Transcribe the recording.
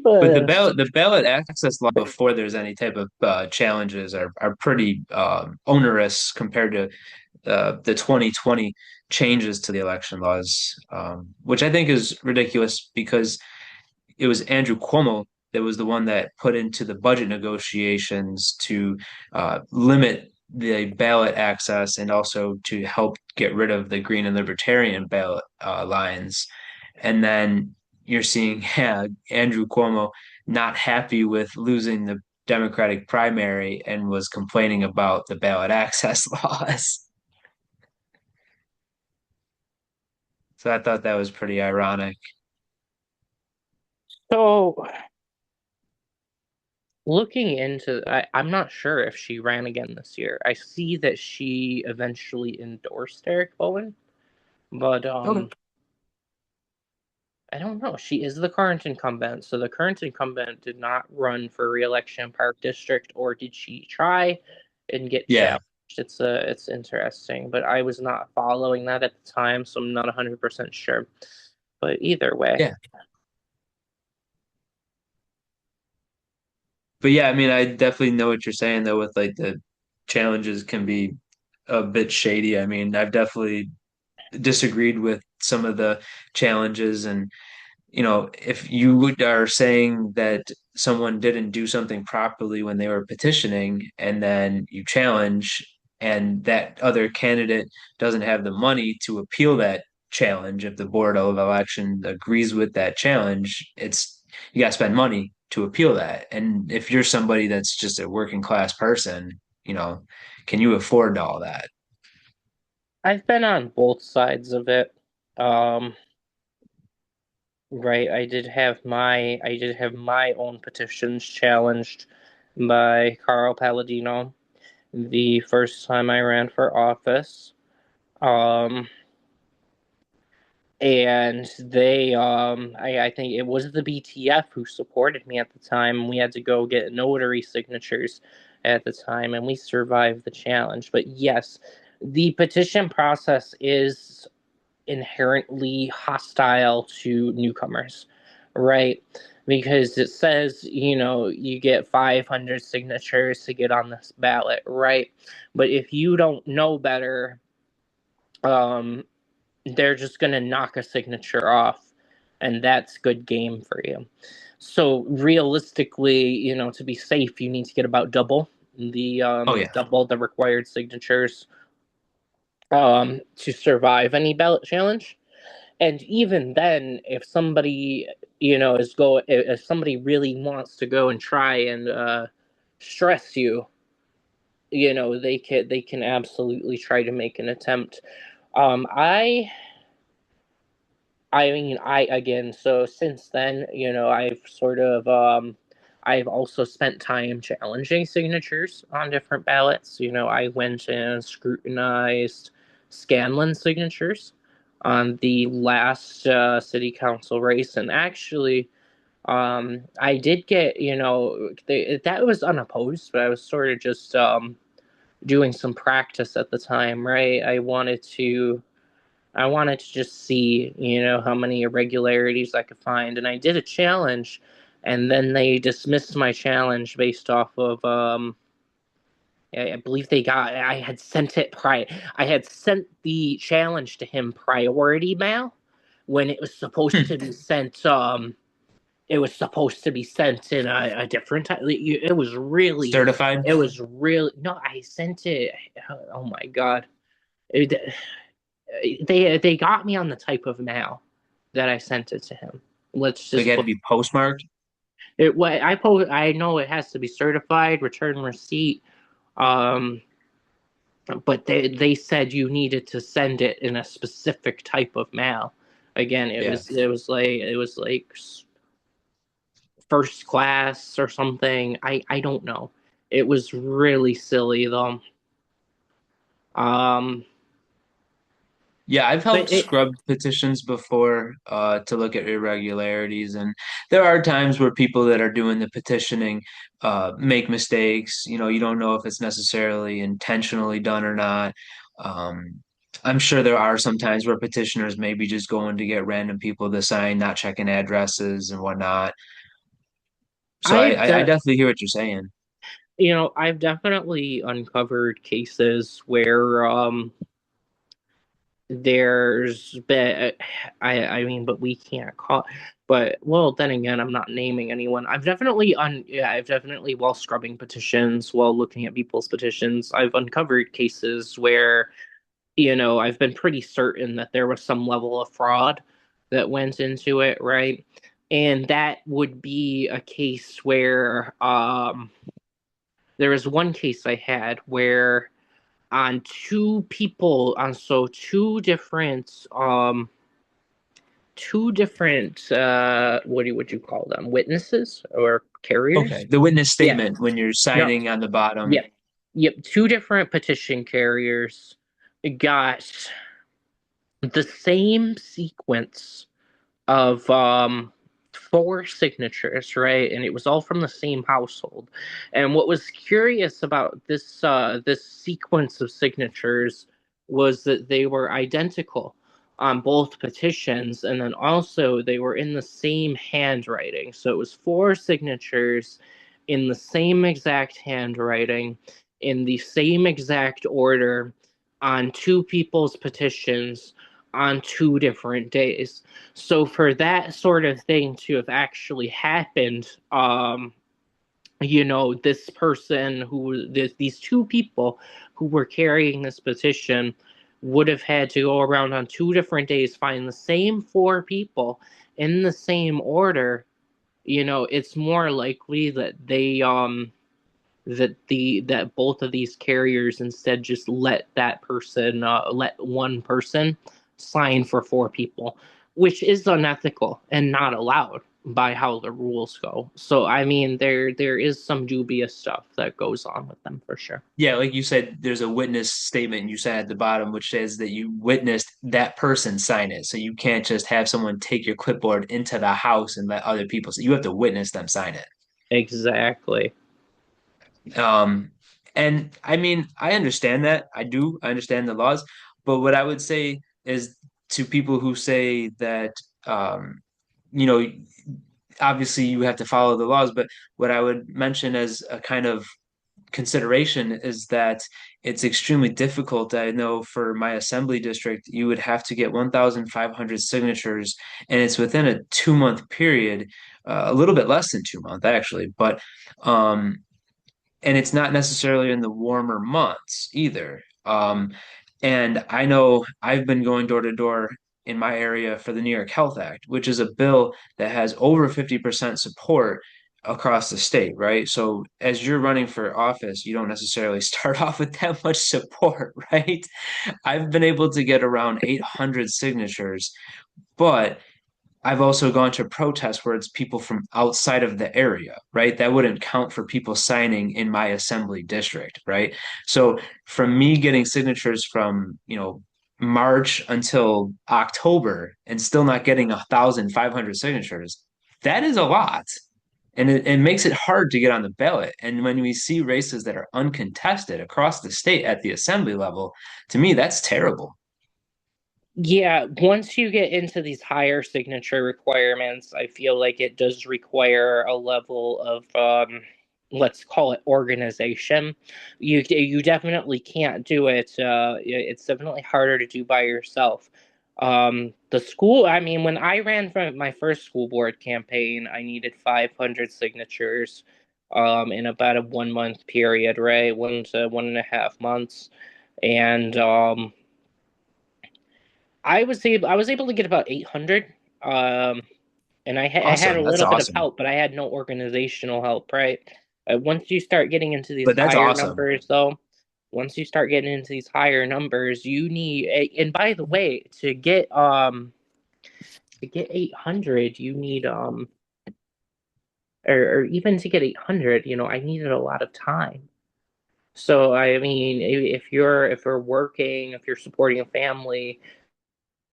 But a the ballot access law before there's any type of challenges are pretty onerous compared to the 2020 changes to the election laws, which I think is ridiculous because it was Andrew Cuomo that was the one that put into the budget negotiations to limit the ballot access and also to help get rid of the Green and Libertarian ballot lines. And then you're seeing Andrew Cuomo not happy with losing the Democratic primary and was complaining about the ballot access laws. So I thought that was pretty ironic. so looking into I'm not sure if she ran again this year. I see that she eventually endorsed Eric Bowen, but Okay. I don't know. She is the current incumbent, so the current incumbent did not run for re-election in Park District, or did she try and get Yeah. challenged? It's interesting, but I was not following that at the time, so I'm not 100% sure. But either way. Yeah. But yeah, I mean, I definitely know what you're saying though, with like the challenges can be a bit shady. I mean, I've definitely disagreed with some of the challenges, and if are saying that someone didn't do something properly when they were petitioning, and then you challenge, and that other candidate doesn't have the money to appeal that challenge, if the Board of Election agrees with that challenge, you got to spend money to appeal that. And if you're somebody that's just a working class person, you know, can you afford all that? I've been on both sides of it. Um, right, I did have my own petitions challenged by Carl Palladino the first time I ran for office. Um, and I think it was the BTF who supported me at the time. We had to go get notary signatures at the time, and we survived the challenge. But yes, the petition process is inherently hostile to newcomers, right? Because it says, you get 500 signatures to get on this ballot, right? But if you don't know better, um, they're just going to knock a signature off, and that's good game for you. So realistically, to be safe, you need to get about Oh yeah. double the required signatures to survive any ballot challenge. And even then, if somebody if somebody really wants to go and try and stress you, they can absolutely try to make an attempt. um i I mean, I again, so since then, I've also spent time challenging signatures on different ballots. I went and scrutinized Scanlon signatures on the last city council race, and actually, I did get, that was unopposed, but I was sort of just doing some practice at the time, right? I wanted to just see, how many irregularities I could find, and I did a challenge, and then they dismissed my challenge based off of I believe I had sent it prior. I had sent the challenge to him priority mail when it was supposed to be sent. It was supposed to be sent in a different time. Certified. It was really no. I sent it. Oh my god. It, they got me on the type of mail that I sent it to him. Let's Like, it just had to put be postmarked. it. What I know it has to be certified, return receipt. Um, but they said you needed to send it in a specific type of mail. Again, Yeah. it was like first class or something. I don't know. It was really silly though. Um, Yeah, I've but helped it scrub petitions before to look at irregularities, and there are times where people that are doing the petitioning make mistakes. You don't know if it's necessarily intentionally done or not. Um, I'm sure there are some times where petitioners maybe just going to get random people to sign, not checking addresses and whatnot. So I've I de definitely hear what you're saying. I've definitely uncovered cases where there's been I mean, but we can't call, but well, then again, I'm not naming anyone. I've definitely, while scrubbing petitions, while looking at people's petitions, I've uncovered cases where, I've been pretty certain that there was some level of fraud that went into it, right? And that would be a case where there was one case I had where on two people on so two different what would you call them, witnesses or Okay. carriers? The witness Yeah. statement when you're No. signing on the bottom. Yep. Yep. Two different petition carriers got the same sequence of four signatures, right? And it was all from the same household. And what was curious about this sequence of signatures was that they were identical on both petitions, and then also they were in the same handwriting. So it was four signatures in the same exact handwriting, in the same exact order, on two people's petitions on two different days. So for that sort of thing to have actually happened, this person these two people who were carrying this petition would have had to go around on two different days, find the same four people in the same order. It's more likely that that both of these carriers instead just let one person sign for four people, which is unethical and not allowed by how the rules go. So I mean, there is some dubious stuff that goes on with them for sure. Yeah, like you said, there's a witness statement you said at the bottom, which says that you witnessed that person sign it. So you can't just have someone take your clipboard into the house and let other people. So you have to witness them sign it. Exactly. Um, and I mean, I understand that. I do. I understand the laws. But what I would say is to people who say that, um, you know, obviously you have to follow the laws, but what I would mention as a kind of consideration is that it's extremely difficult. I know for my assembly district, you would have to get 1,500 signatures, and it's within a 2 month period, a little bit less than 2 months actually, but um, and it's not necessarily in the warmer months either. And I know I've been going door to door in my area for the New York Health Act, which is a bill that has over 50% support across the state, right? So as you're running for office, you don't necessarily start off with that much support, right? I've been able to get around 800 signatures, but I've also gone to protests where it's people from outside of the area, right? That wouldn't count for people signing in my assembly district, right? So from me getting signatures from, March until October and still not getting 1,500 signatures, that is a lot. And it makes it hard to get on the ballot. And when we see races that are uncontested across the state at the assembly level, to me, that's terrible. Yeah, once you get into these higher signature requirements, I feel like it does require a level of let's call it organization. You definitely can't do it. It's definitely harder to do by yourself. I mean, when I ran for my first school board campaign, I needed 500 signatures in about a 1 month period, right? 1 to 1.5 months. And I was able to get about 800. Um, and I had a Awesome. That's little bit of awesome. help, but I had no organizational help, right? Once you start getting into these But that's higher awesome. numbers, though, once you start getting into these higher numbers, you need. And by the way, to get 800, you need or even to get 800, I needed a lot of time. So I mean, if you're working, if you're supporting a family,